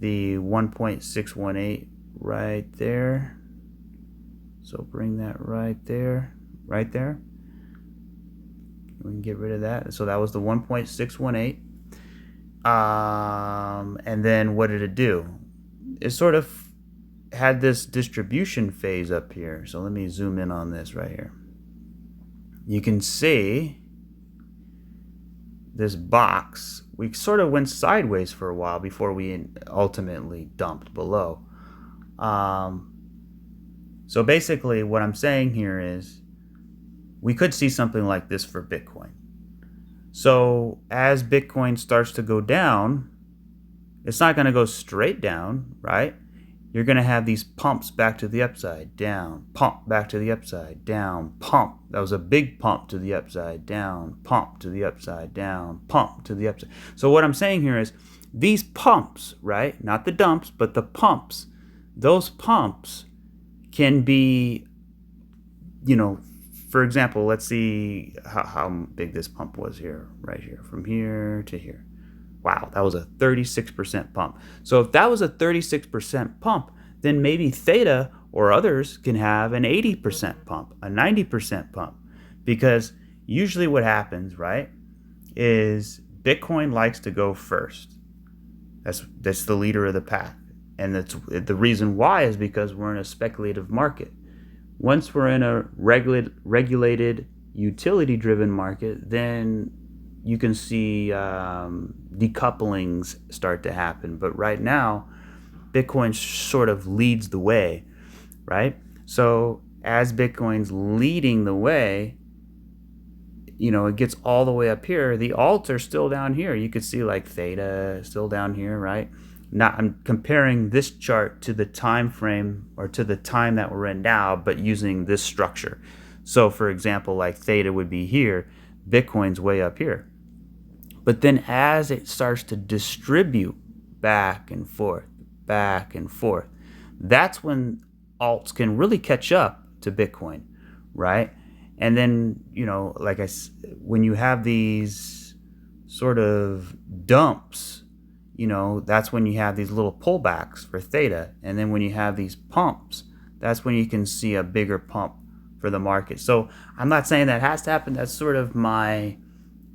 the 1.618 right there. So bring that right there, right there. We can get rid of that. So that was the 1.618. And then what did it do? It sort of had this distribution phase up here. So let me zoom in on this right here. You can see this box. We sort of went sideways for a while before we ultimately dumped below. So basically what I'm saying here is we could see something like this for Bitcoin. So as Bitcoin starts to go down, it's not going to go straight down, right? You're going to have these pumps back to the upside, down, pump back to the upside, down, pump. That was a big pump to the upside, down, pump to the upside, down, pump to the upside. So what I'm saying here is these pumps, right? Not the dumps, but the pumps. Those pumps can be, for example, let's see how big this pump was here, right here, from here to here. Wow, that was a 36% pump. So if that was a 36% pump, then maybe Theta or others can have an 80% pump, a 90% pump. Because usually what happens, right, is Bitcoin likes to go first. That's the leader of the pack. And that's the reason why is because we're in a speculative market. Once we're in a regulated, utility-driven market, then you can see decouplings start to happen. But right now, Bitcoin sort of leads the way, right? So as Bitcoin's leading the way, it gets all the way up here. The alts are still down here. You could see like Theta still down here, right? Now I'm comparing this chart to the time frame or to the time that we're in now, but using this structure. So for example, like Theta would be here, Bitcoin's way up here. But then as it starts to distribute back and forth, that's when alts can really catch up to Bitcoin, right? And then, when you have these sort of dumps, that's when you have these little pullbacks for Theta. And then when you have these pumps, that's when you can see a bigger pump for the market. So I'm not saying that has to happen. That's sort of my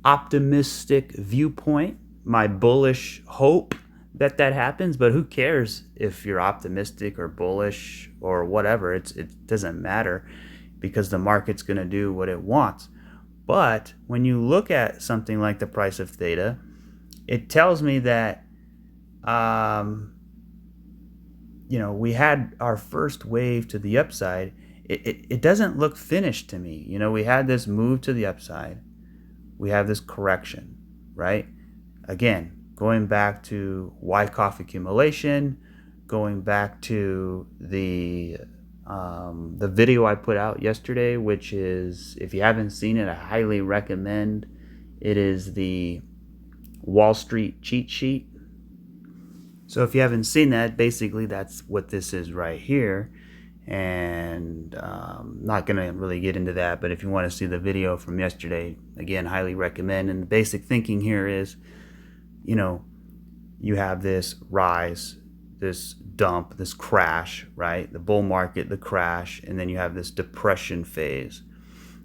optimistic viewpoint, my bullish hope that happens. But who cares if you're optimistic or bullish or whatever? It doesn't matter because the market's going to do what it wants. But when you look at something like the price of Theta, it tells me that we had our first wave to the upside. It doesn't look finished to me. We had this move to the upside. We have this correction, right? Again, going back to Wyckoff accumulation, going back to the video I put out yesterday, which is, if you haven't seen it, I highly recommend. It is the Wall Street cheat sheet. So if you haven't seen that, basically that's what this is right here. And not going to really get into that, but if you want to see the video from yesterday, again, highly recommend. And the basic thinking here is, you have this rise, this dump, this crash, right? The bull market, the crash, and then you have this depression phase.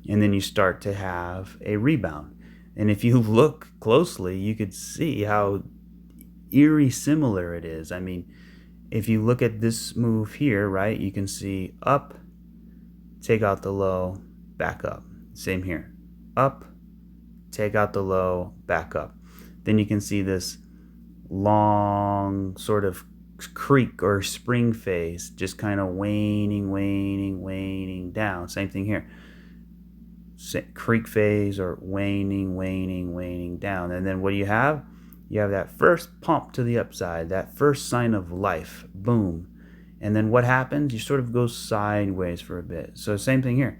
And then you start to have a rebound. And if you look closely, you could see how eerie similar it is. I mean, if you look at this move here, right, you can see up, take out the low, back up. Same here. Up, take out the low, back up. Then you can see this long sort of creek or spring phase, just kind of waning down. Same thing here. Creek phase or waning down. And then what do you have? You have that first pump to the upside, that first sign of life, boom. And then what happens? You sort of go sideways for a bit. So same thing here.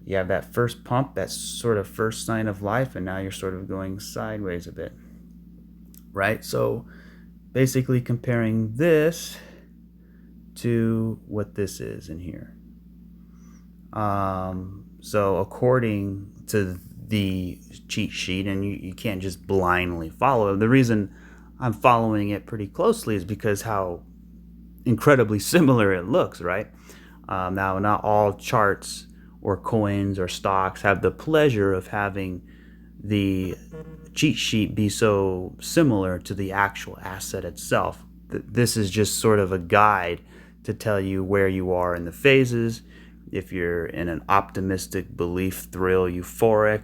You have that first pump, that sort of first sign of life, and now you're sort of going sideways a bit, right? So basically comparing this to what this is in here. So according to the cheat sheet, and you can't just blindly follow. The reason I'm following it pretty closely is because how incredibly similar it looks, right? Now, not all charts or coins or stocks have the pleasure of having the cheat sheet be so similar to the actual asset itself. This is just sort of a guide to tell you where you are in the phases, if you're in an optimistic belief, thrill, euphoric,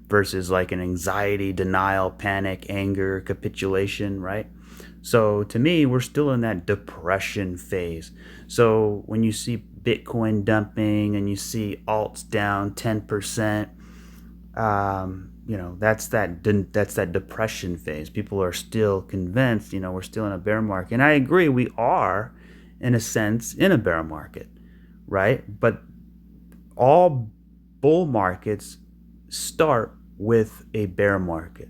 versus like an anxiety, denial, panic, anger, capitulation, right? So to me, we're still in that depression phase. So when you see Bitcoin dumping and you see alts down 10%, that's that depression phase. People are still convinced, we're still in a bear market. And I agree, we are, in a sense, in a bear market, right? But all bull markets start with a bear market.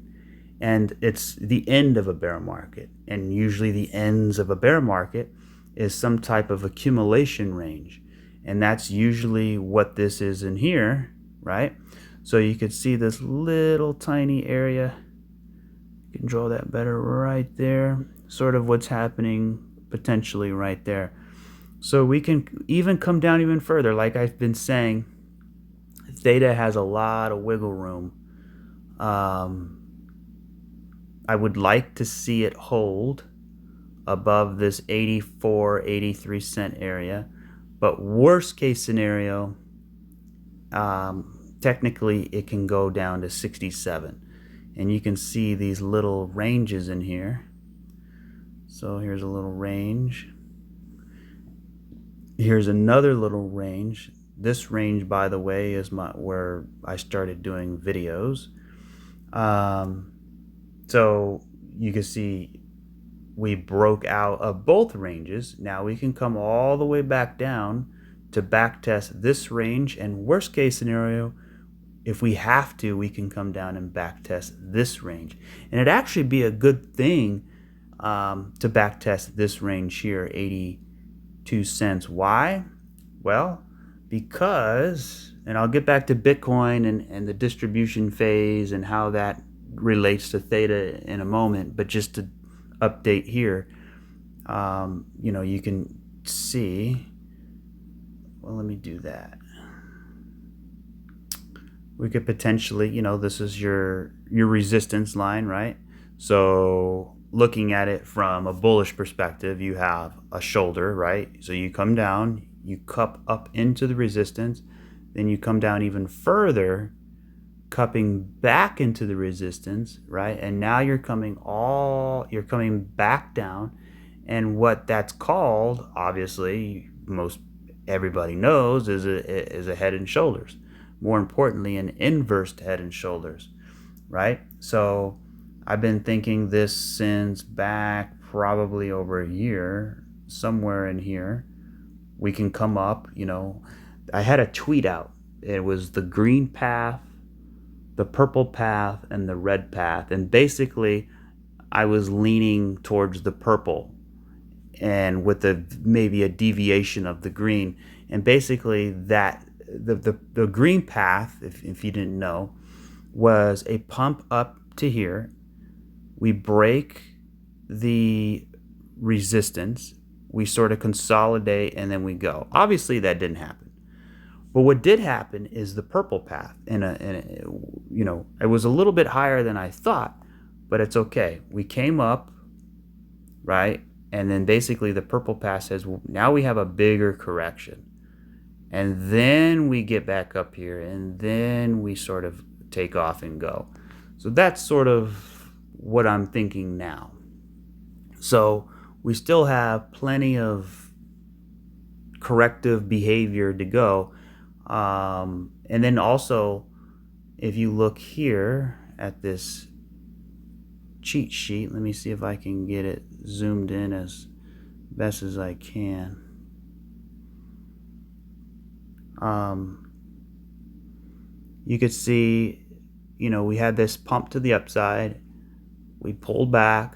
And it's the end of a bear market. And usually the ends of a bear market is some type of accumulation range. And that's usually what this is in here, right? So you could see this little tiny area. You can draw that better right there. Sort of what's happening potentially right there. So we can even come down even further. Like I've been saying, Theta has a lot of wiggle room. I would like to see it hold above this 84, 83 cent area. But worst case scenario, technically it can go down to 67. And you can see these little ranges in here. So here's a little range. Here's another little range. This range, by the way, is where I started doing videos. So you can see we broke out of both ranges. Now we can come all the way back down to back test this range, and worst case scenario, if we have to, we can come down and back test this range. And it'd actually be a good thing to back test this range here, 82 cents. Why? Well, because, and I'll get back to Bitcoin and the distribution phase and how that relates to Theta in a moment, but just to update here, you can see, well, let me do that. We could potentially, this is your resistance line, right? So looking at it from a bullish perspective, you have a shoulder, right? So you come down, you cup up into the resistance, then you come down even further, cupping back into the resistance, right? And now you're coming back down. And what that's called, obviously, most everybody knows, is a head and shoulders. More importantly, an inverse head and shoulders, right? So I've been thinking this since back probably over a year, somewhere in here. We can come up, I had a tweet out. It was the green path, the purple path, and the red path. And basically, I was leaning towards the purple and with maybe a deviation of the green. And basically that the green path, if you didn't know, was a pump up to here. We break the resistance, we sort of consolidate, and then we go. Obviously that didn't happen. But what did happen is the purple path, and it was a little bit higher than I thought, but it's okay. We came up, right? And then basically the purple path says, well, now we have a bigger correction. And then we get back up here, and then we sort of take off and go. So that's sort of what I'm thinking now. So we still have plenty of corrective behavior to go. And then also, if you look here at this cheat sheet, let me see if I can get it zoomed in as best as I can. You could see, we had this pump to the upside. We pulled back,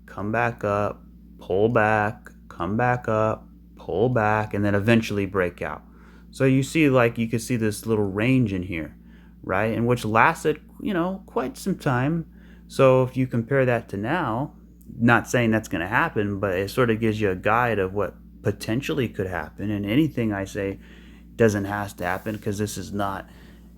come back up, pull back, come back up, pull back, and then eventually break out. So you see, you could see this little range in here, right? And which lasted, quite some time. So if you compare that to now, not saying that's going to happen, but it sort of gives you a guide of what potentially could happen. And anything I say doesn't have to happen, because this is not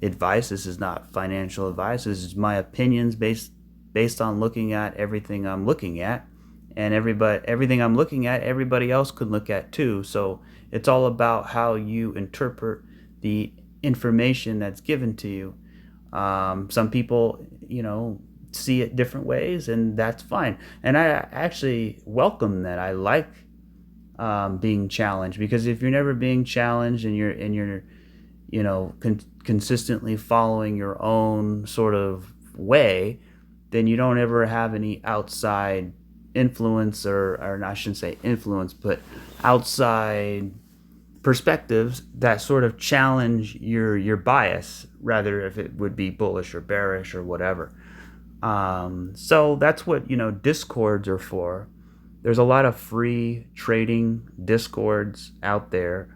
advice. This is not financial advice. This is my opinions based on looking at everything I'm looking at, and everything I'm looking at, everybody else could look at too. So it's all about how you interpret the information that's given to you. Some people, see it different ways, and that's fine. And I actually welcome that. I like being challenged, because if you're never being challenged and you're consistently following your own sort of way, then you don't ever have any outside influence, or I shouldn't say influence, but outside perspectives that sort of challenge your bias, rather if it would be bullish or bearish or whatever. So that's what discords are for. There's a lot of free trading discords out there,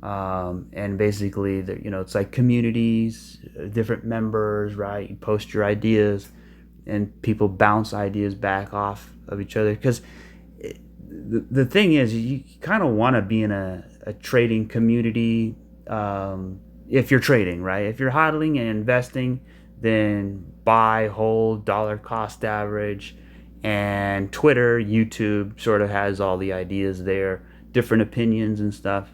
and basically, it's like communities, different members, right? You post your ideas, and people bounce ideas back off of each other. Because the thing is, you kind of want to be in a trading community, if you're trading, right? If you're hodling and investing, then buy, hold, dollar cost average, and Twitter, YouTube sort of has all the ideas there, different opinions and stuff.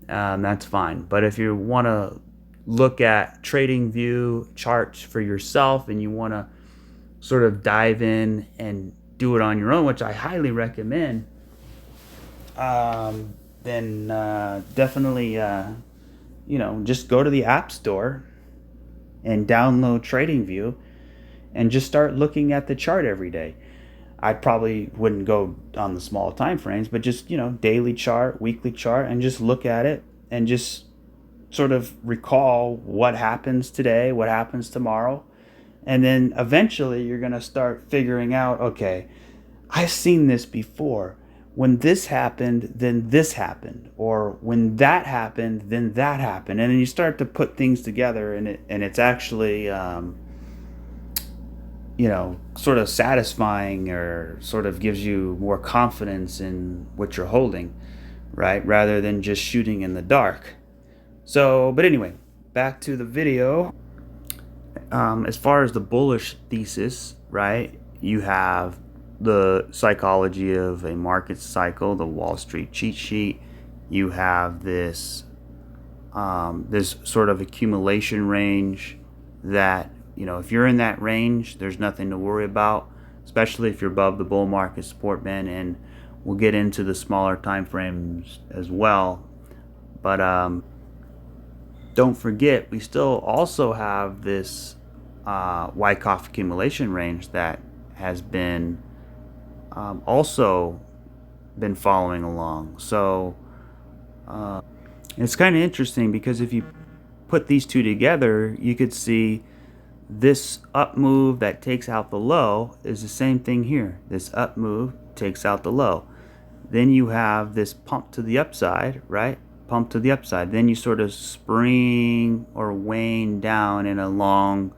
That's fine. But if you want to look at trading view charts for yourself, and you want to sort of dive in and do it on your own, which I highly recommend, then definitely, just go to the App Store and download TradingView and just start looking at the chart every day. I probably wouldn't go on the small time frames, but just, daily chart, weekly chart, and just look at it and just sort of recall what happens today, what happens tomorrow. And then eventually you're going to start figuring out, okay, I've seen this before. When this happened, then this happened. Or when that happened, then that happened. And then you start to put things together, and it's actually, sort of satisfying, or sort of gives you more confidence in what you're holding, right? Rather than just shooting in the dark. So, but anyway, back to the video. As far as the bullish thesis, right, you have the psychology of a market cycle, the Wall Street cheat sheet. You have this sort of accumulation range that, if you're in that range, there's nothing to worry about, especially if you're above the bull market support band. And we'll get into the smaller time frames as well. But don't forget, we still also have this Wyckoff accumulation range that has been also been following along. So it's kind of interesting, because if you put these two together, you could see this up move that takes out the low is the same thing here. This up move takes out the low. Then you have this pump to the upside, right? Pump to the upside. Then you sort of spring or wane down in a long,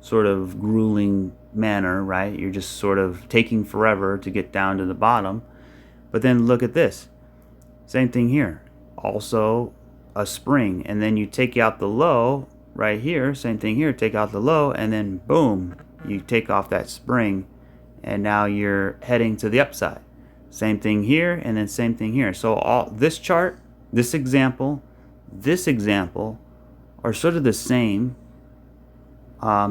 sort of grueling manner, right? You're just sort of taking forever to get down to the bottom. But then look at this. Same thing here. Also a spring. And then you take out the low right here. Same thing here. Take out the low, and then boom, you take off that spring, and now you're heading to the upside. Same thing here, and then same thing here. So all this chart, this example are sort of the same,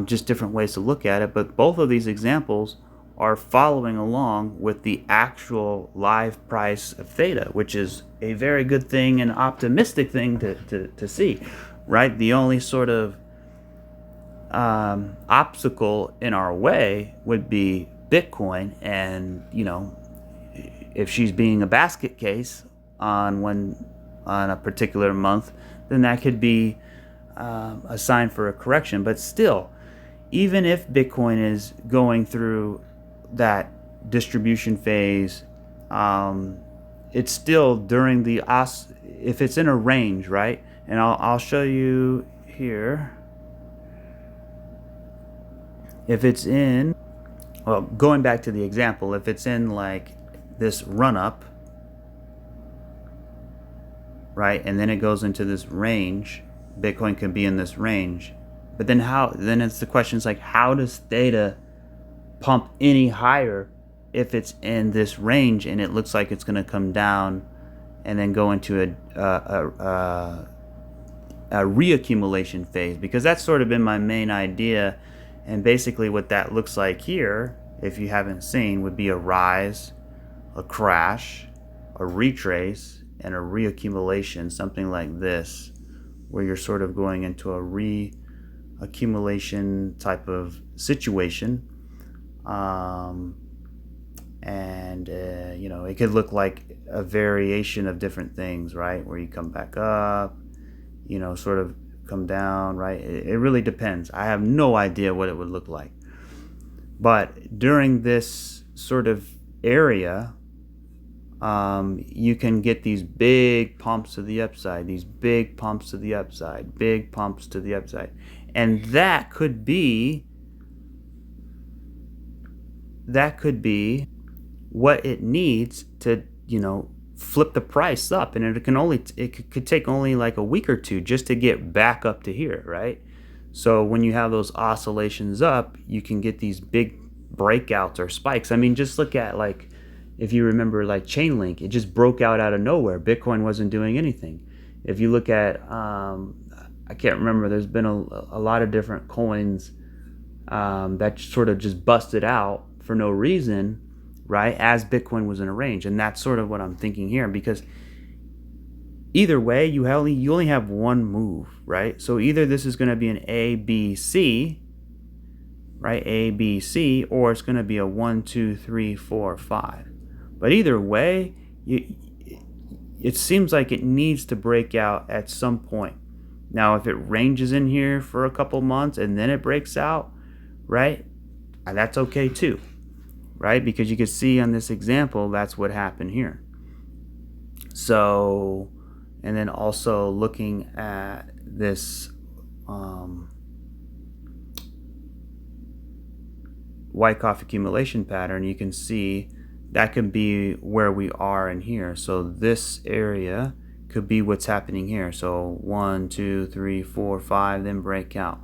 just different ways to look at it. But both of these examples are following along with the actual live price of theta, which is a very good thing and optimistic thing to see, right? The only sort of obstacle in our way would be Bitcoin. And, if she's being a basket case on a particular month, then that could be a sign for a correction. But still, even if Bitcoin is going through that distribution phase, it's still during the if it's in a range, right? And I'll show you here. If it's in well, going back to the example, if it's in like this run up, right, and then it goes into this range, Bitcoin can be in this range. But then then it's the question is like, how does Theta pump any higher if it's in this range and it looks like it's going to come down and then go into a reaccumulation phase? Because that's sort of been my main idea. And basically what that looks like here, if you haven't seen, would be a rise, a crash, a retrace, and a reaccumulation, something like this, where you're sort of going into a reaccumulation type of situation. You know, it could look like a variation of different things, right? Where you come back up, you know, sort of come down, right? It really depends. I have no idea what it would look like. But during this sort of area, you can get these big pumps to the upside, these big pumps to the upside, big pumps to the upside. And that could be what it needs to, you know, flip the price up. And it could take only like a week or two just to get back up to here, right? So when you have those oscillations up, you can get these big breakouts or spikes. I mean, just look at, like, if you remember, like Chainlink, it just broke out of nowhere. Bitcoin wasn't doing anything. If you look at, I can't remember, there's been a lot of different coins that sort of just busted out for no reason, right, as Bitcoin was in a range. And that's sort of what I'm thinking here, because either way, you only have one move, right? So either this is going to be an A, B, C, right, A, B, C, or it's going to be a 1, 2, 3, 4, 5. But either way, it seems like it needs to break out at some point. Now, if it ranges in here for a couple months and then it breaks out, right, that's okay too, right? Because you can see on this example, that's what happened here. So, and then also looking at this Wyckoff accumulation pattern, you can see that could be where we are in here. So this area could be what's happening here. So 1, 2, 3, 4, 5, then break out.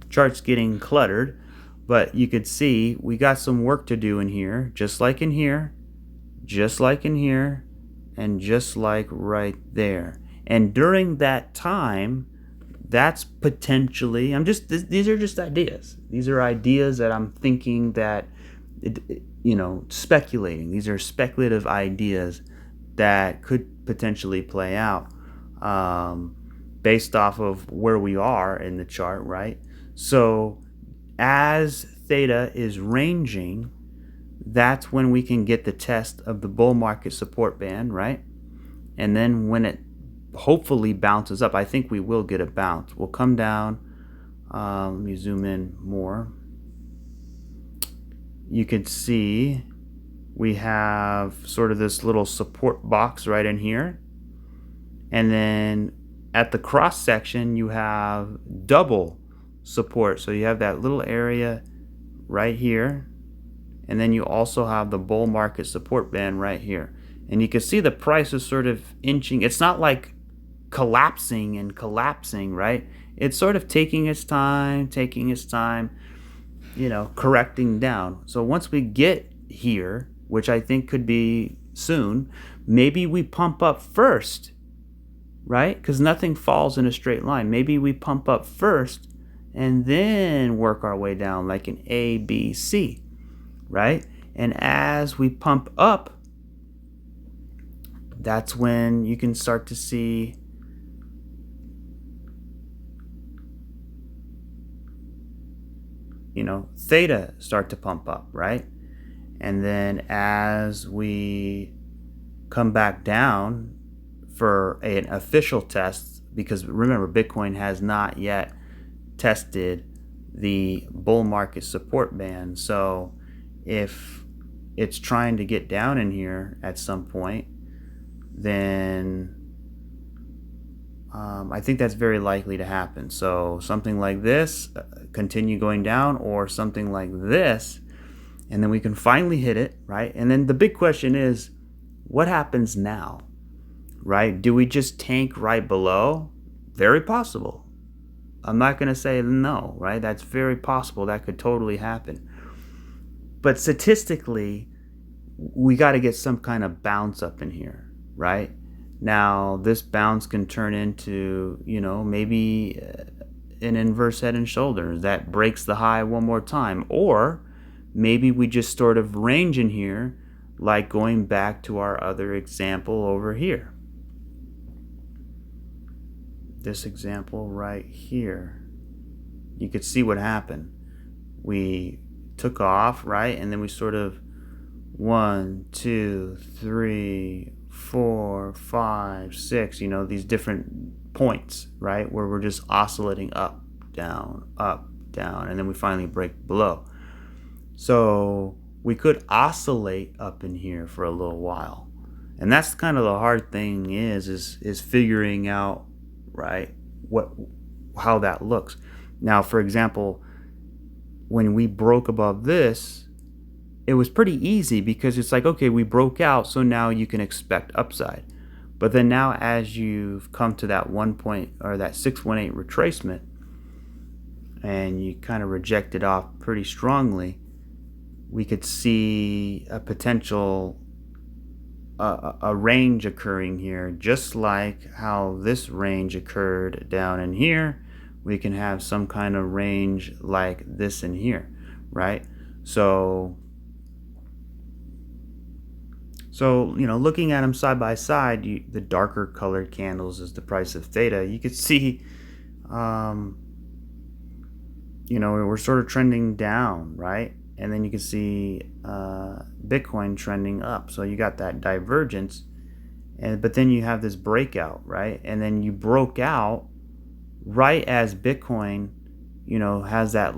Chart's getting cluttered, but you could see we got some work to do in here, just like in here, just like in here, and just like right there. And during that time, that's potentially, these are just ideas. These are ideas that I'm thinking that, you know, speculating. These are speculative ideas that could potentially play out based off of where we are in the chart, right? So as Theta is ranging, that's when we can get the test of the bull market support band, right? And then when it hopefully bounces up, I think we will get a bounce. We'll come down. Let me zoom in more. You can see we have sort of this little support box right in here. And then at the cross section, you have double support. So you have that little area right here. And then you also have the bull market support band right here. And you can see the price is sort of inching. It's not like collapsing and collapsing, right? It's sort of taking its time, you know, correcting down. So once we get here, which I think could be soon, maybe we pump up first, right? Because nothing falls in a straight line. Maybe we pump up first and then work our way down like an A, B, C, right? And as we pump up, that's when you can start to see Theta start to pump up, right? And then as we come back down for an official test, because remember, Bitcoin has not yet tested the bull market support band. So if it's trying to get down in here at some point, then I think that's very likely to happen. So something like this, continue going down, or something like this. And then we can finally hit it, right? And then the big question is, what happens now, right? Do we just tank right below? Very possible. I'm not going to say no, right? That's very possible. That could totally happen. But statistically, we got to get some kind of bounce up in here, right? Now, this bounce can turn into, maybe an inverse head and shoulders that breaks the high one more time. Or maybe we just sort of range in here, like going back to our other example over here. This example right here. You could see what happened. We took off, right? And then we sort of 1, 2, 3, 4, 5, 6, these different points, right? Where we're just oscillating up, down, and then we finally break below. So we could oscillate up in here for a little while. And that's kind of the hard thing is figuring out, right, how that looks. Now, for example, when we broke above this, it was pretty easy because it's like, okay, we broke out, so now you can expect upside. But then now as you've come to that 618 retracement and you kind of reject it off pretty strongly, we could see a potential a range occurring here, just like how this range occurred down in here. We can have some kind of range like this in here, right? So looking at them side by side, the darker colored candles is the price of theta. You could see, we're sort of trending down, right? And then you can see Bitcoin trending up. So you got that divergence, but then you have this breakout, right? And then you broke out right as Bitcoin, has that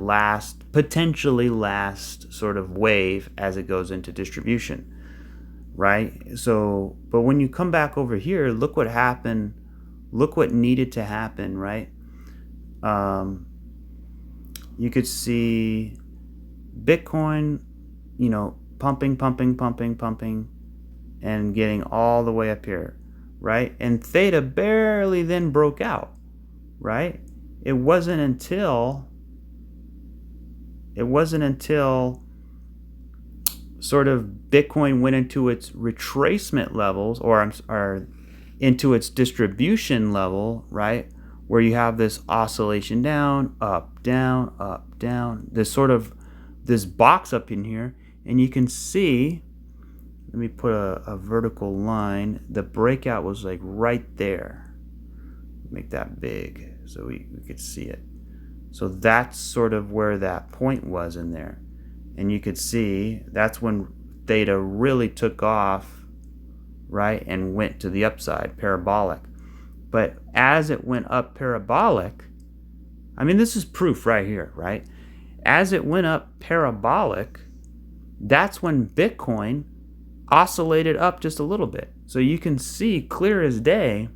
potentially last sort of wave as it goes into distribution. Right? So, but when you come back over here, look what happened. Look what needed to happen, right? You could see Bitcoin, pumping, and getting all the way up here, right? And Theta barely then broke out, right? It wasn't until sort of Bitcoin went into its retracement levels or into its distribution level, right? Where you have this oscillation down, up, down, this box up in here. And you can see, let me put a vertical line. The breakout was like right there. Make that big so we could see it. So that's sort of where that point was in there. And you could see that's when Theta really took off, right, and went to the upside, parabolic. But as it went up parabolic, I mean, this is proof right here, right? As it went up parabolic, that's when Bitcoin oscillated up just a little bit. So you can see clear as day,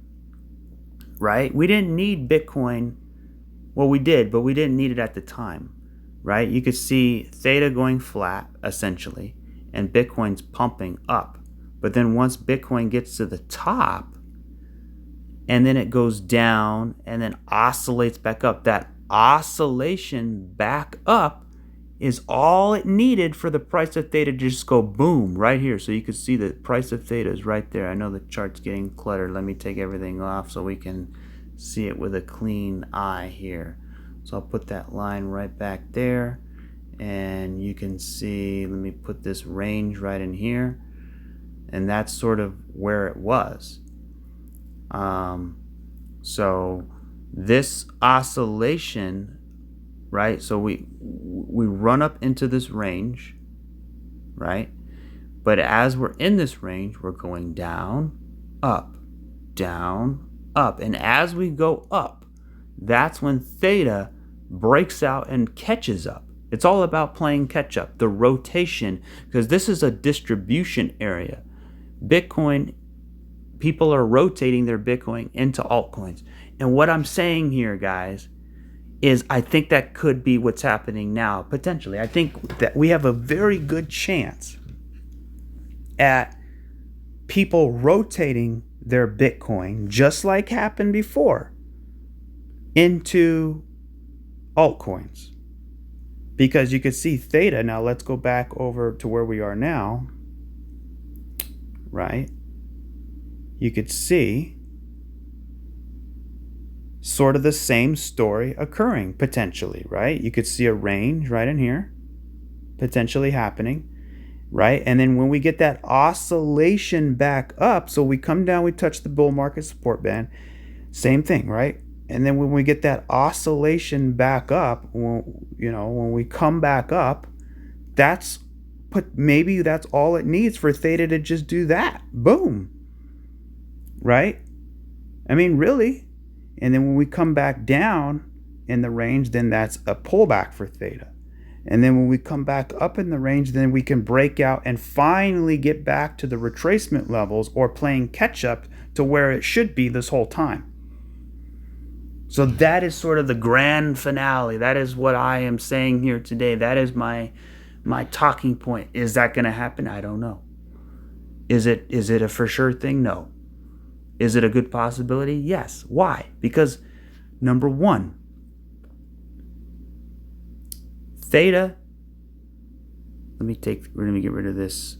right? We didn't need Bitcoin. Well, we did, but we didn't need it at the time. Right? You could see Theta going flat, essentially, and Bitcoin's pumping up. But then once Bitcoin gets to the top, and then it goes down, and then oscillates back up, that oscillation back up is all it needed for the price of Theta to just go boom right here. So you can see the price of Theta is right there. I know the chart's getting cluttered. Let me take everything off so we can see it with a clean eye here. So I'll put that line right back there, and you can see, let me put this range right in here, and that's sort of where it was. So this oscillation, right? So we run up into this range, right? But as we're in this range, we're going down, up, and as we go up, that's when Theta breaks out and catches up. It's all about playing catch up, the rotation, because this is a distribution area. Bitcoin, people are rotating their Bitcoin into altcoins. And what I'm saying here, guys, is I think that could be what's happening now, potentially. I think that we have a very good chance at people rotating their Bitcoin, just like happened before, into altcoins. Because you could see Theta. Now let's go back over to where we are now, right? You could see sort of the same story occurring potentially, right? You could see a range right in here potentially happening, right? And then when we get that oscillation back up, so we come down, we touch the bull market support band, same thing, right? And then when we get that oscillation back up, when we come back up, maybe that's all it needs for Theta to just do that. Boom. Right? I mean, really. And then when we come back down in the range, then that's a pullback for Theta. And then when we come back up in the range, then we can break out and finally get back to the retracement levels or playing catch up to where it should be this whole time. So that is sort of the grand finale. That is what I am saying here today. That is my talking point. Is that going to happen? I don't know. Is it a for sure thing? No. Is it a good possibility? Yes. Why? Because number one, Theta, let me get rid of this.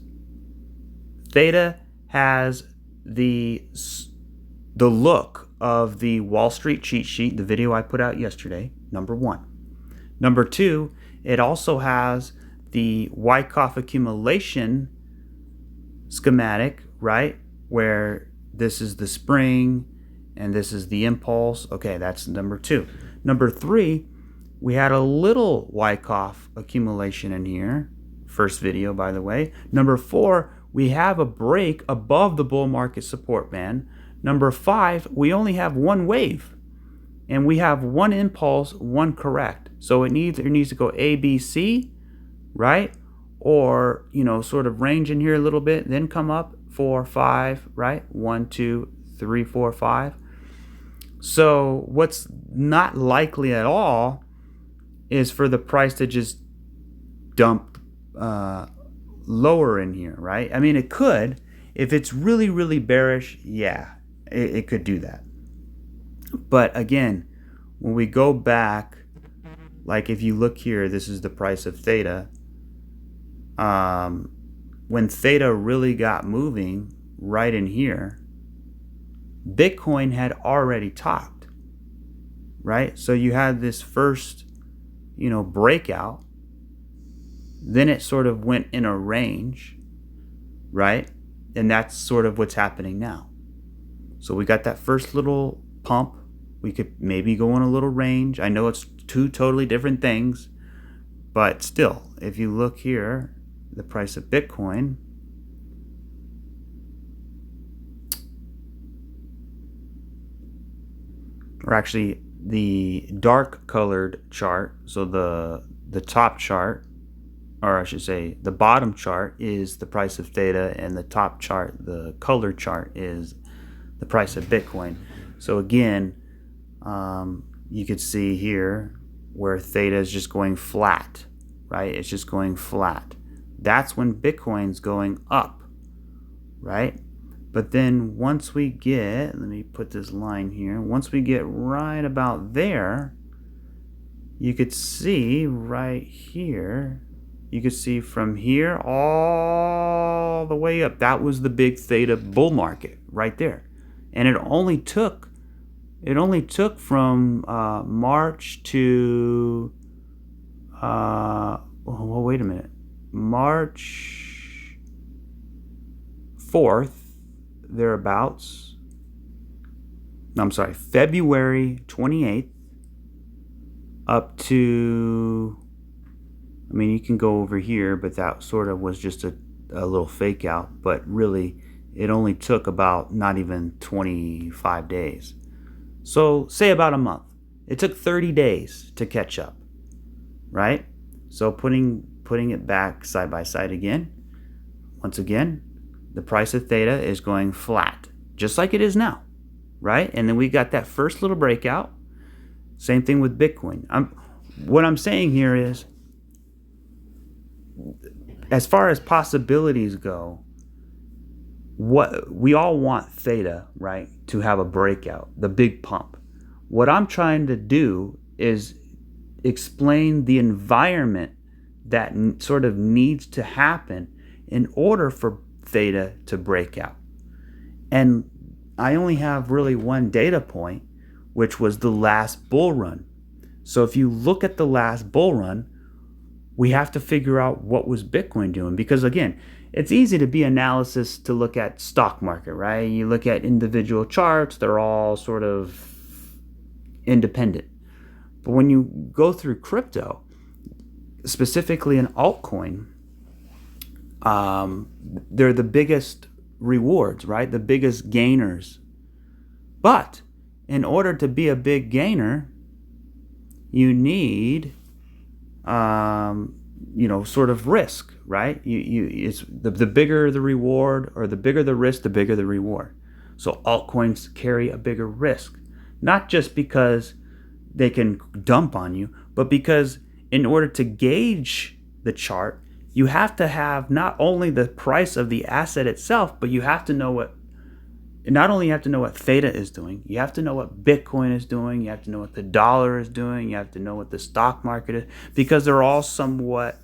Theta has the look of the Wall Street cheat sheet, the video I put out yesterday, number one. Number two, it also has the Wyckoff accumulation schematic, right? Where this is the spring and this is the impulse. Okay, that's number two. Number three, we had a little Wyckoff accumulation in here. First video, by the way. Number four, we have a break above the bull market support band. Number five, we only have one wave. And we have one impulse, one correct. So it needs to go A, B, C, right? Or, sort of range in here a little bit, then come up 4, 5, right? 1, 2, 3, 4, 5. So what's not likely at all is for the price to just dump lower in here, right? I mean, it could. If it's really, really bearish, yeah, it could do that. But again, when we go back, like if you look here, this is the price of Theta. When Theta really got moving right in here, Bitcoin had already topped, right? So you had this first, breakout. Then it sort of went in a range, right? And that's sort of what's happening now. So we got that first little pump. We could maybe go in a little range. I know it's two totally different things, but still, if you look here, the price of Bitcoin, or actually the dark colored chart, so the top chart, or I should say the bottom chart is the price of Theta, and the top chart, the colored chart, is the price of Bitcoin. So again, you could see here where Theta is just going flat, right? It's just going flat. That's when Bitcoin's going up, right? But then once we get, let me put this line here, once we get right about there, you could see right here, you could see from here all the way up. That was the big Theta bull market right there. And it only took from March to, wait a minute, March 4th, thereabouts. I'm sorry, February 28th up to, I mean, you can go over here, but that sort of was just a little fake out. But really, it only took about not even 25 days. So say about a month. It took 30 days to catch up, right? So putting it back side by side again, once again, the price of Theta is going flat, just like it is now, right? And then we got that first little breakout. Same thing with Bitcoin. What I'm saying here is, as far as possibilities go, what we all want Theta, right, to have a breakout, the big pump. What I'm trying to do is explain the environment that sort of needs to happen in order for Theta to break out. And I only have really one data point, which was the last bull run. So if you look at the last bull run, we have to figure out what was Bitcoin doing, because again, it's easy to be analysis to look at stock market, right? You look at individual charts, they're all sort of independent. But when you go through crypto, specifically an altcoin, they're the biggest rewards, right? The biggest gainers. But in order to be a big gainer, you need sort of risk, right? It's the bigger the reward, or the bigger the risk, the bigger the reward. So altcoins carry a bigger risk, not just because they can dump on you, but because in order to gauge the chart, you have to have not only the price of the asset itself, but you have to know what, not only you have to know what Theta is doing, you have to know what Bitcoin is doing, you have to know what the dollar is doing, you have to know what the stock market is, because they're all somewhat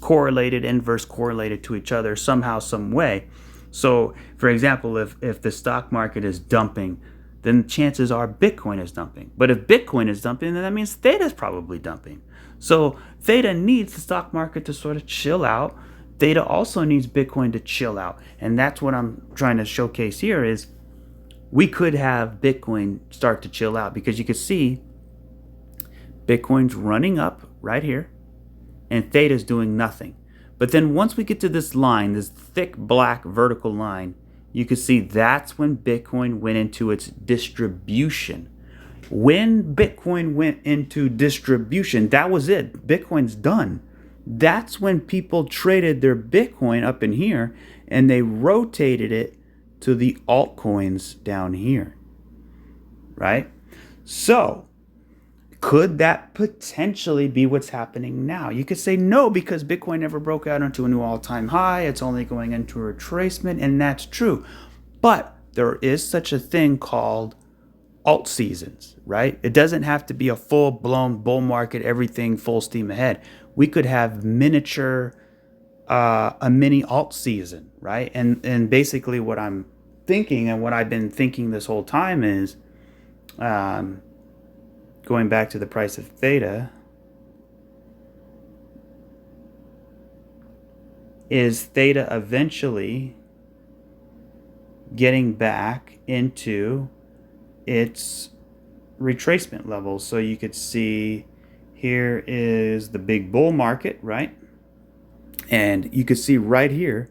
correlated, inverse correlated to each other somehow, some way. So, for example, if the stock market is dumping, then chances are Bitcoin is dumping. But if Bitcoin is dumping, then that means Theta is probably dumping. So Theta needs the stock market to sort of chill out. Theta also needs Bitcoin to chill out. And that's what I'm trying to showcase here is we could have Bitcoin start to chill out, because you can see Bitcoin's running up right here and Theta's doing nothing. But then once we get to this line, this thick black vertical line, you can see that's when Bitcoin went into its distribution. When Bitcoin went into distribution, that was it. Bitcoin's done. That's when people traded their Bitcoin up in here and they rotated it to the altcoins down here, right? So could that potentially be what's happening now? You could say no, because Bitcoin never broke out into a new all-time high. It's only going into a retracement, and that's true. But there is such a thing called alt seasons, right? It doesn't have to be a full-blown bull market, everything full steam ahead. We could have a mini alt season, right? And basically what I'm thinking, and what I've been thinking this whole time, is going back to the price of Theta, is Theta eventually getting back into its retracement levels. So you could see here is the big bull market, right? And you could see right here,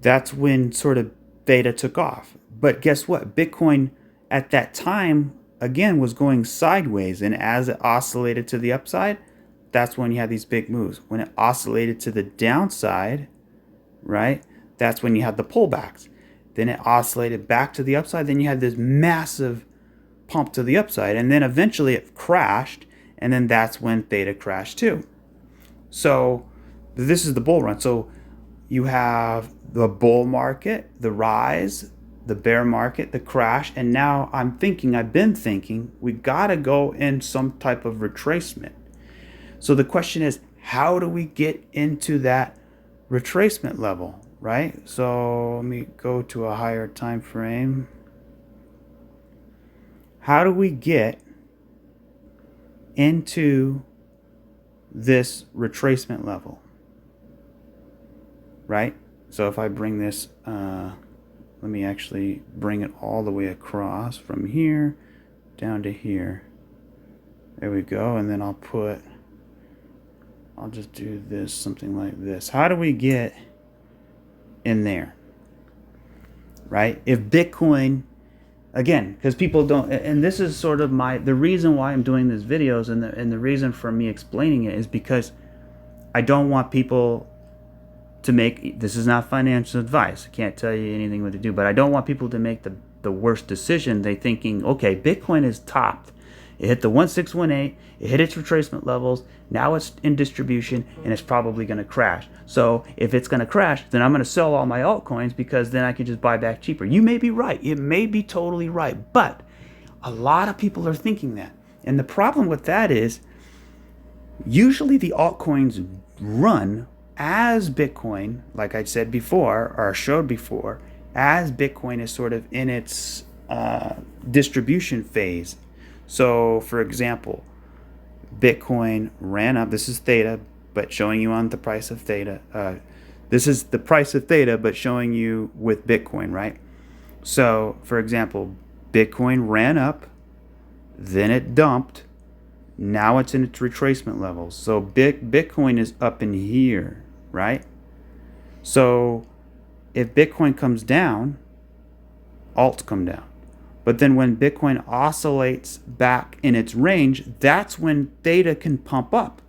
that's when sort of Theta took off. But guess what? Bitcoin at that time, again, was going sideways. And as it oscillated to the upside, that's when you had these big moves. When it oscillated to the downside, right, that's when you had the pullbacks. Then it oscillated back to the upside. Then you had this massive pump to the upside. And then eventually it crashed. And then that's when Theta crashed too. So this is the bull run. So you have the bull market, the rise, the bear market, the crash, and now I've been thinking, we gotta go in some type of retracement. So the question is, how do we get into that retracement level, right? So let me go to a higher time frame. How do we get into this retracement level, right? So if I bring this, let me actually bring it all the way across from here down to here. There we go. And then I'll just do this, something like this. How do we get in there, right? If Bitcoin, again, because people don't, and this is sort of the reason why I'm doing these videos, and the reason for me explaining it is because I don't want people to make, this is not financial advice, I can't tell you anything what to do, but I don't want people to make the the worst decision. They thinking, okay, Bitcoin is topped. It hit the 1618, it hit its retracement levels, now it's in distribution, and it's probably going to crash. So if it's going to crash, then I'm going to sell all my altcoins because then I can just buy back cheaper. You may be right. It may be totally right. But a lot of people are thinking that. And the problem with that is usually the altcoins run as Bitcoin, like I said before, or showed before, as Bitcoin is sort of in its distribution phase. So, for example, Bitcoin ran up. This is Theta, but showing you on the price of Theta. This is the price of Theta, but showing you with Bitcoin, right? So, for example, Bitcoin ran up, then it dumped. Now it's in its retracement levels. So Bitcoin is up in here, right? So if Bitcoin comes down, alts come down. But then when Bitcoin oscillates back in its range, that's when Theta can pump up,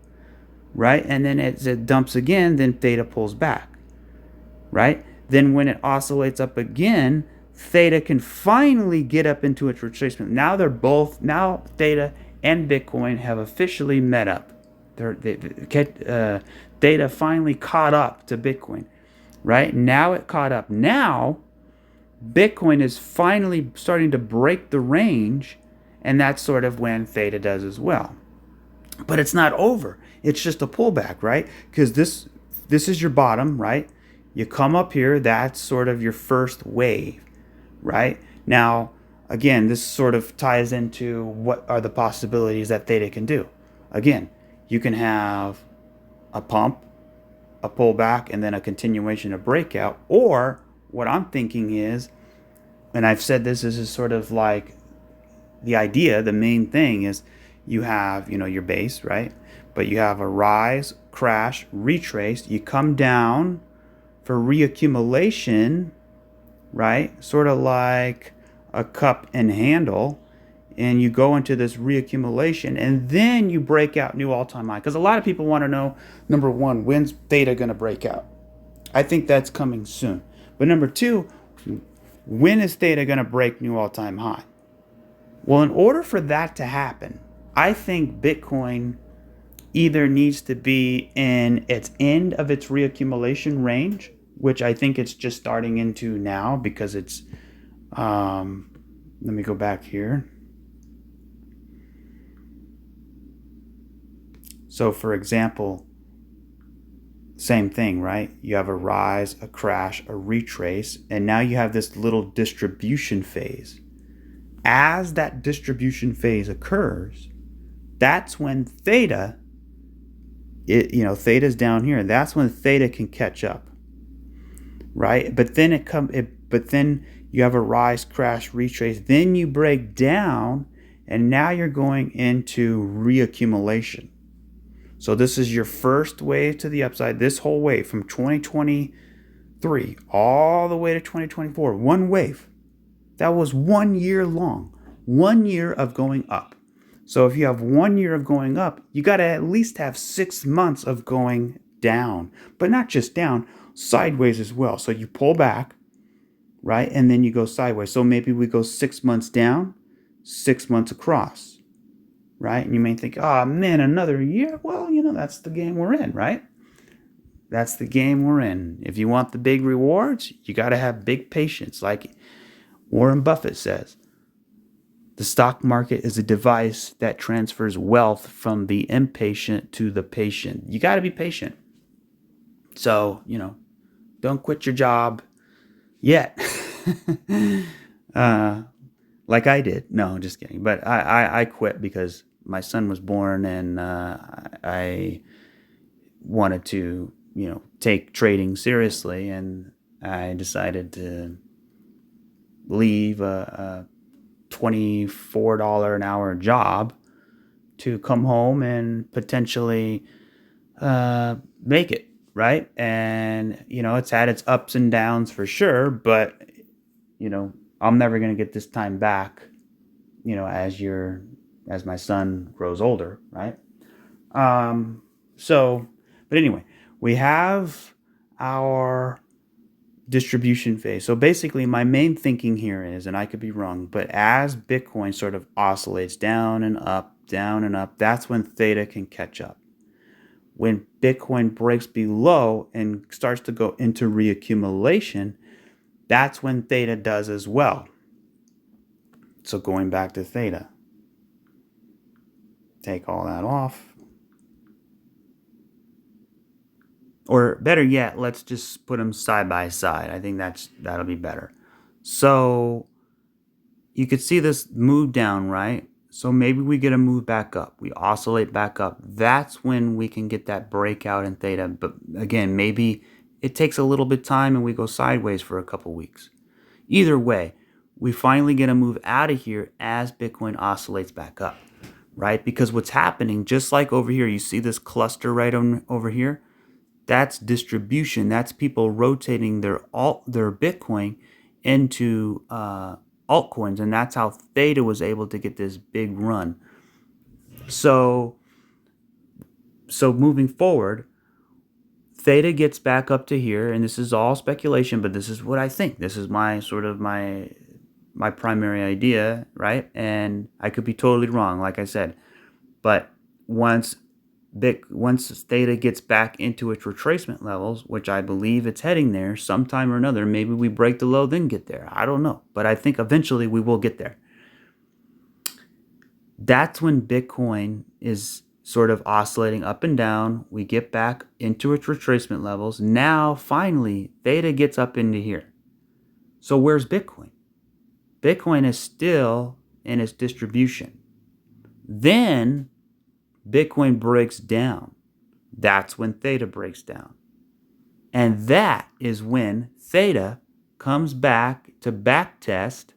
right? And then as it dumps again, then Theta pulls back, right? Then when it oscillates up again, Theta can finally get up into its retracement. Now Theta and Bitcoin have officially met up. Theta finally caught up to Bitcoin, right? Now it caught up. Now Bitcoin is finally starting to break the range, and that's sort of when Theta does as well. But it's not over. It's just a pullback, right? Because this is your bottom, right? You come up here, that's sort of your first wave, right? Now, again, this sort of ties into what are the possibilities that Theta can do. Again, you can have a pump, a pullback, and then a continuation of breakout. Or what I'm thinking is, and I've said this is sort of like the idea, the main thing is you have, your base, right? But you have a rise, crash, retrace. You come down for reaccumulation, right? Sort of like a cup and handle, and you go into this reaccumulation, and then you break out new all-time high. Because a lot of people want to know, number one, when's Theta going to break out? I think that's coming soon. But number two, when is Theta going to break new all-time high? Well, in order for that to happen, I think Bitcoin either needs to be in its end of its reaccumulation range, which I think it's just starting into now because it's, let me go back here. So for example, same thing, right? You have a rise, a crash, a retrace, and now you have this little distribution phase. As that distribution phase occurs, that's when Theta, Theta's down here. That's when Theta can catch up, right? But then you have a rise, crash, retrace. Then you break down, and now you're going into reaccumulation. So this is your first wave to the upside. This whole wave from 2023 all the way to 2024, one wave. That was 1 year long, 1 year of going up. So if you have 1 year of going up, you got to at least have 6 months of going down, but not just down, sideways as well. So you pull back, right? And then you go sideways. So maybe we go 6 months down, 6 months across, right? And you may think, oh man, another year? Well, that's the game we're in, right? That's the game we're in. If you want the big rewards, you got to have big patience. Like Warren Buffett says, the stock market is a device that transfers wealth from the impatient to the patient. You got to be patient. So, don't quit your job yet. Like I did. No, just kidding. But I quit because my son was born, and I wanted to, take trading seriously, and I decided to leave a $24 an hour job to come home and potentially make it, right? And, it's had its ups and downs for sure, but, I'm never going to get this time back, as my son grows older, right? But anyway, we have our distribution phase. So basically, my main thinking here is, and I could be wrong, but as Bitcoin sort of oscillates down and up, that's when Theta can catch up. When Bitcoin breaks below and starts to go into reaccumulation, that's when Theta does as well. So going back to Theta, take all that off. Or better yet, let's just put them side by side. I think that'll be better. So you could see this move down, right? So maybe we get a move back up. We oscillate back up. That's when we can get that breakout in Theta. But again, maybe it takes a little bit of time and we go sideways for a couple weeks. Either way, we finally get a move out of here as Bitcoin oscillates back up, right? Because what's happening, just like over here, you see this cluster right over here? That's distribution. That's people rotating their Bitcoin into altcoins, and that's how Theta was able to get this big run. So moving forward, Theta gets back up to here, and this is all speculation, but this is what I think. This is my my primary idea, right? And I could be totally wrong, like I said. But once Theta gets back into its retracement levels, which I believe it's heading there sometime or another, maybe we break the low, then get there. I don't know. But I think eventually we will get there. That's when Bitcoin is sort of oscillating up and down. We get back into its retracement levels. Now, finally, Theta gets up into here. So where's Bitcoin? Bitcoin is still in its distribution. Then Bitcoin breaks down. That's when Theta breaks down. And that is when Theta comes back to backtest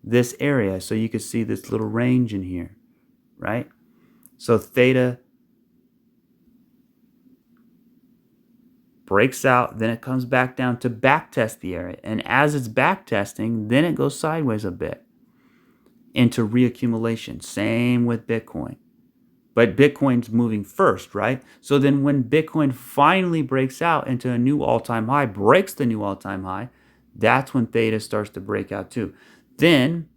this area. So you can see this little range in here, right? So Theta breaks out, then it comes back down to backtest the area. And as it's backtesting, then it goes sideways a bit into reaccumulation. Same with Bitcoin. But Bitcoin's moving first, right? So then when Bitcoin finally breaks out into a new all-time high, breaks the new all-time high, that's when Theta starts to break out too. Then,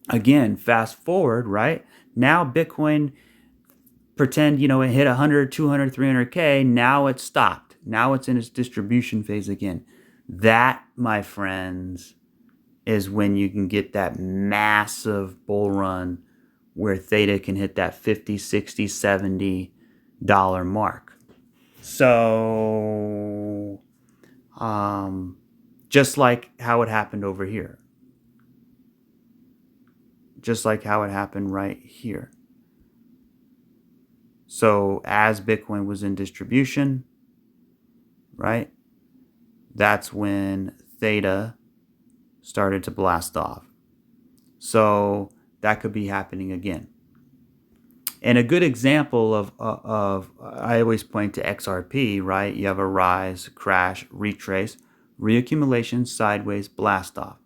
again, fast forward, right? Now Bitcoin, pretend, it hit 100, 200, 300K. Now it's stopped. Now it's in its distribution phase again. That, my friends, is when you can get that massive bull run where Theta can hit that $50, $60, $70 mark. So, just like how it happened over here. Just like how it happened right here. So, as Bitcoin was in distribution, right, that's when Theta started to blast off. So, that could be happening again. And a good example of I always point to XRP, right? You have a rise, crash, retrace, reaccumulation, sideways, blast off.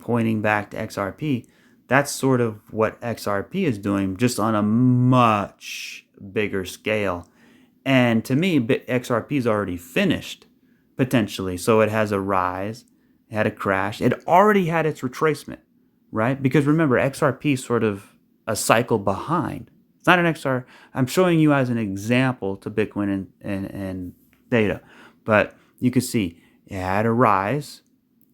Pointing back to XRP, that's sort of what XRP is doing, just on a much bigger scale. And to me, XRP is already finished, potentially. So it has a rise, it had a crash, it already had its retracement. Right? Because remember, XRP is sort of a cycle behind. It's not an XR. I'm showing you as an example to Bitcoin and Theta. But you can see it had a rise,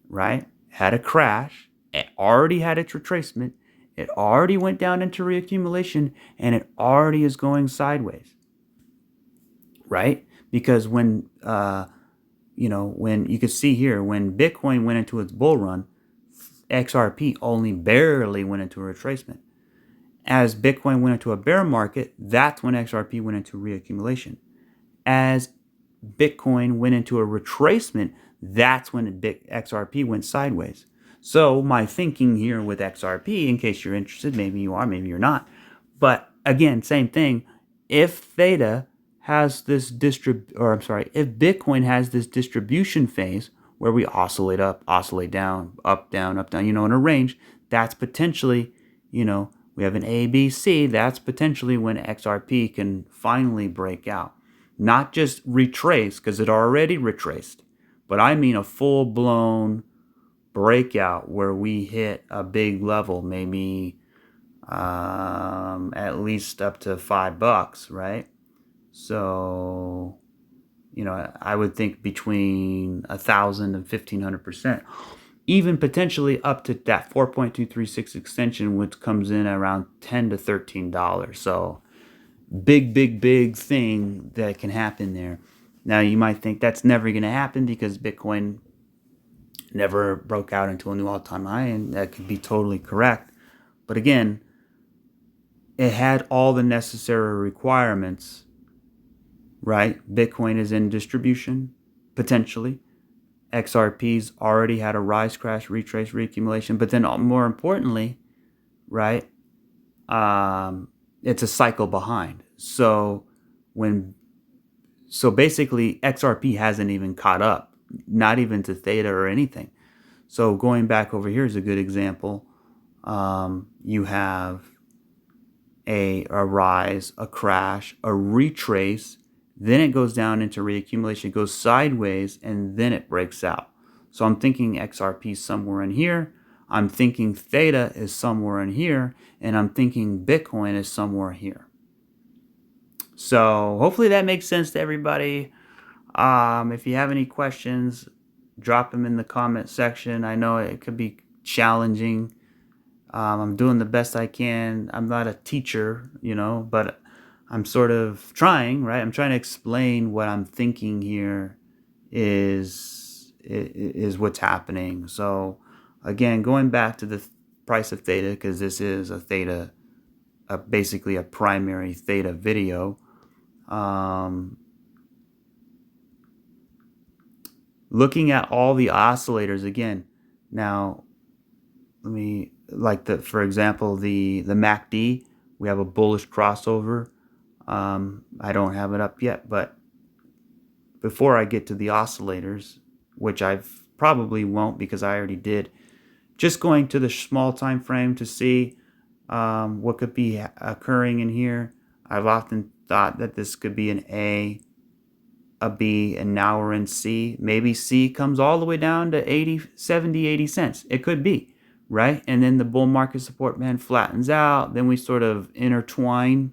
right? Had a crash. It already had its retracement. It already went down into reaccumulation, and it already is going sideways. Right? Because when you can see here, when Bitcoin went into its bull run, XRP only barely went into a retracement. As Bitcoin went into a bear market, that's when XRP went into reaccumulation. As Bitcoin went into a retracement, that's when XRP went sideways. So my thinking here with XRP, in case you're interested, maybe you are, maybe you're not. But again, same thing. If Theta has this if Bitcoin has this distribution phase where we oscillate up, oscillate down, up, down, in a range, that's potentially, we have an A, B, C, that's potentially when XRP can finally break out. Not just retrace, because it already retraced, but I mean a full-blown breakout where we hit a big level, maybe at least up to $5, right? So, I would think between 1,000 and 1,500%, even potentially up to that 4.236 extension, which comes in around $10 to $13. So big thing that can happen there. Now you might think that's never going to happen because Bitcoin never broke out into a new all-time high, and that could be totally correct. But again, it had all the necessary requirements, right? Bitcoin is in distribution, potentially. XRP's already had a rise, crash, retrace, reaccumulation. But then more importantly, right, it's a cycle behind. So basically XRP hasn't even caught up, not even to Theta or anything. So going back over here is a good example. You have a rise, a crash, a retrace, then it goes down into reaccumulation, it goes sideways, and then it breaks out. So I'm thinking XRP is somewhere in here, I'm thinking Theta is somewhere in here, and I'm thinking Bitcoin is somewhere here. So hopefully that makes sense to everybody. If you have any questions, drop them in the comment section. I know it could be challenging. I'm doing the best I can. I'm not a teacher, but I'm sort of trying, right? I'm trying to explain what I'm thinking here is what's happening. So again, going back to the price of Theta, because this is a Theta, basically a primary Theta video. Looking at all the oscillators again. Now, let me, for example, the MACD, we have a bullish crossover. I don't have it up yet, but before I get to the oscillators, which I probably won't because I already did, just going to the small time frame to see what could be occurring in here. I've often thought that this could be an A, a B, and now we're in C. Maybe C comes all the way down to 80, 70, 80 cents. It could be, right? And then the bull market support band flattens out. Then we sort of intertwine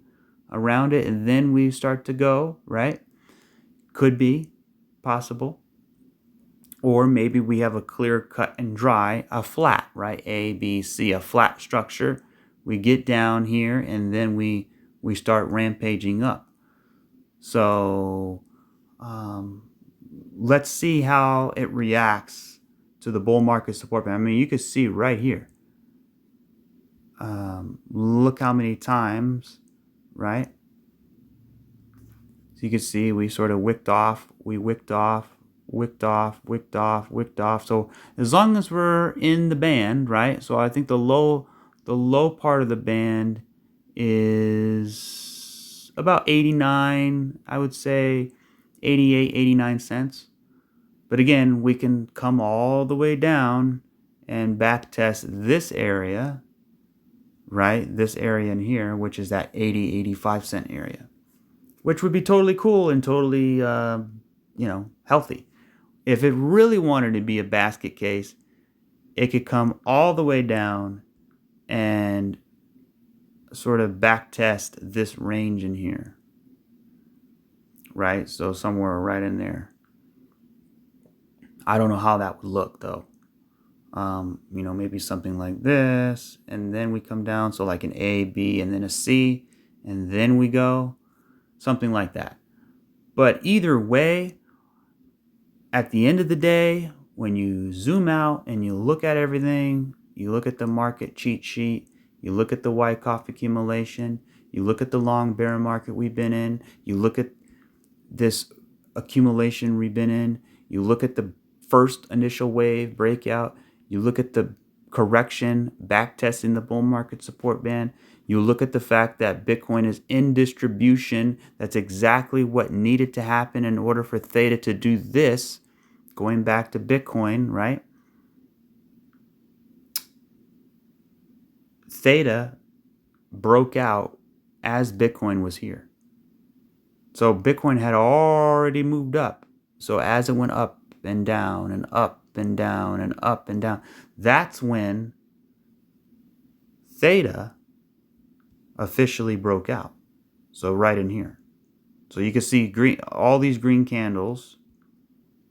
around it, and then we start to go, right? Could be possible. Or maybe we have a clear cut and dry, a flat, right? A, B, C, a flat structure. We get down here, and then we start rampaging up. So let's see how it reacts to the bull market support band. I mean, you can see right here. Look how many times, right? So you can see we sort of wicked off, wicked off. So as long as we're in the band, right? So I think the low part of the band is about 89, I would say 88, 89 cents. But again, we can come all the way down and back test this area, right? This area in here, which is that 80, 85 cent area, which would be totally cool and totally, healthy. If it really wanted to be a basket case, it could come all the way down and sort of back test this range in here, right? So somewhere right in there. I don't know how that would look though. Maybe something like this, and then we come down, so like an A, B, and then a C, and then we go, something like that. But either way, at the end of the day, when you zoom out and you look at everything, you look at the market cheat sheet, you look at the Wyckoff accumulation, you look at the long bear market we've been in, you look at this accumulation we've been in, you look at the first initial wave breakout, you look at the correction back testing the bull market support band, you look at the fact that Bitcoin is in distribution. That's exactly what needed to happen in order for Theta to do this. Going back to Bitcoin, right? Theta broke out as Bitcoin was here. So Bitcoin had already moved up. So as it went up, and down and up and down and up and down. That's when Theta officially broke out. So right in here. So you can see green, all these green candles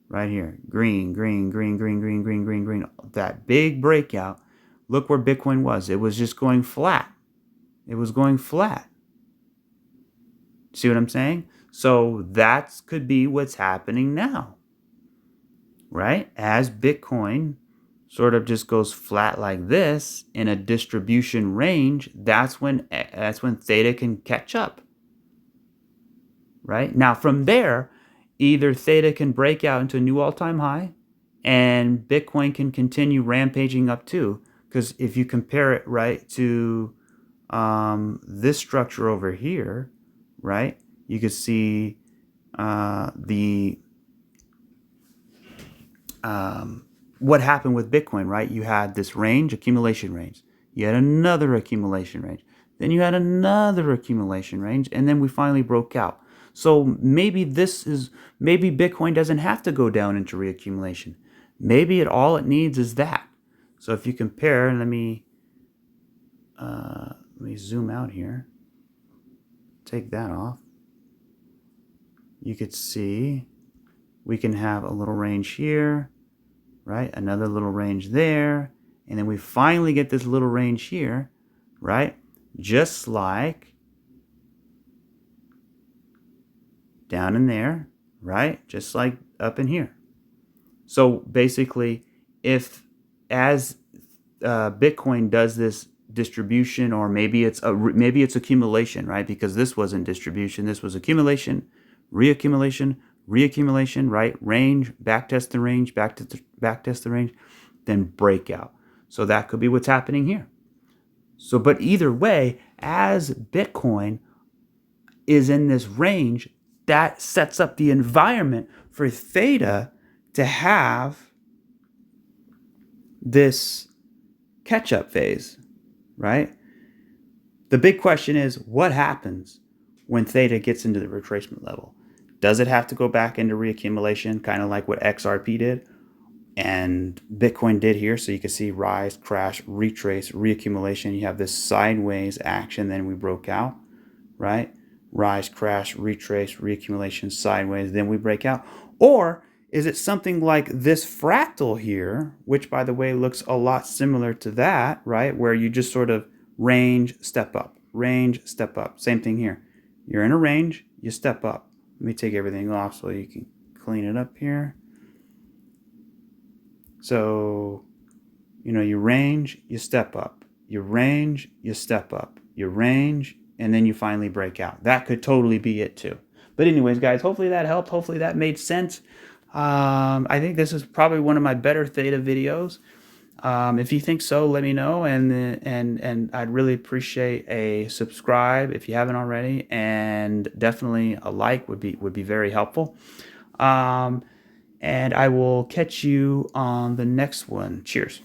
right here. Green, green, green, green, green, green, green, green. That big breakout. Look where Bitcoin was. It was just going flat. It was going flat. See what I'm saying? So that could be what's happening now, right? As Bitcoin sort of just goes flat like this in a distribution range, that's when Theta can catch up, right? Now from there, either Theta can break out into a new all-time high and Bitcoin can continue rampaging up too. Because if you compare it, right, to this structure over here, right, you could see what happened with Bitcoin, right? You had this range, accumulation range. You had another accumulation range. Then you had another accumulation range, and then we finally broke out. So maybe Bitcoin doesn't have to go down into reaccumulation. Maybe all it needs is that. So if you compare, let me zoom out here. Take that off. You could see we can have a little range here, right? Another little range there. And then we finally get this little range here, right? Just like down in there, right? Just like up in here. So basically, if as Bitcoin does this distribution, or maybe it's accumulation, right? Because this wasn't distribution, this was accumulation, reaccumulation, reaccumulation, right? Range, backtest the range, backtest the range, then breakout. So that could be what's happening here. So, but either way, as Bitcoin is in this range, that sets up the environment for Theta to have this catch-up phase, right? The big question is, what happens when Theta gets into the retracement level? Does it have to go back into reaccumulation, kind of like what XRP did and Bitcoin did here? So you can see rise, crash, retrace, reaccumulation. You have this sideways action, then we broke out, right? Rise, crash, retrace, reaccumulation, sideways, then we break out. Or is it something like this fractal here, which, by the way, looks a lot similar to that, right? Where you just sort of range, step up, range, step up. Same thing here. You're in a range, you step up. Let me take everything off so you can clean it up here. So, you range, you step up. You range, you step up. You range, and then you finally break out. That could totally be it too. But anyways, guys, hopefully that helped. Hopefully that made sense. I think this is probably one of my better Theta videos. If you think so, let me know, and I'd really appreciate a subscribe if you haven't already, and definitely a like would be very helpful. And I will catch you on the next one. Cheers.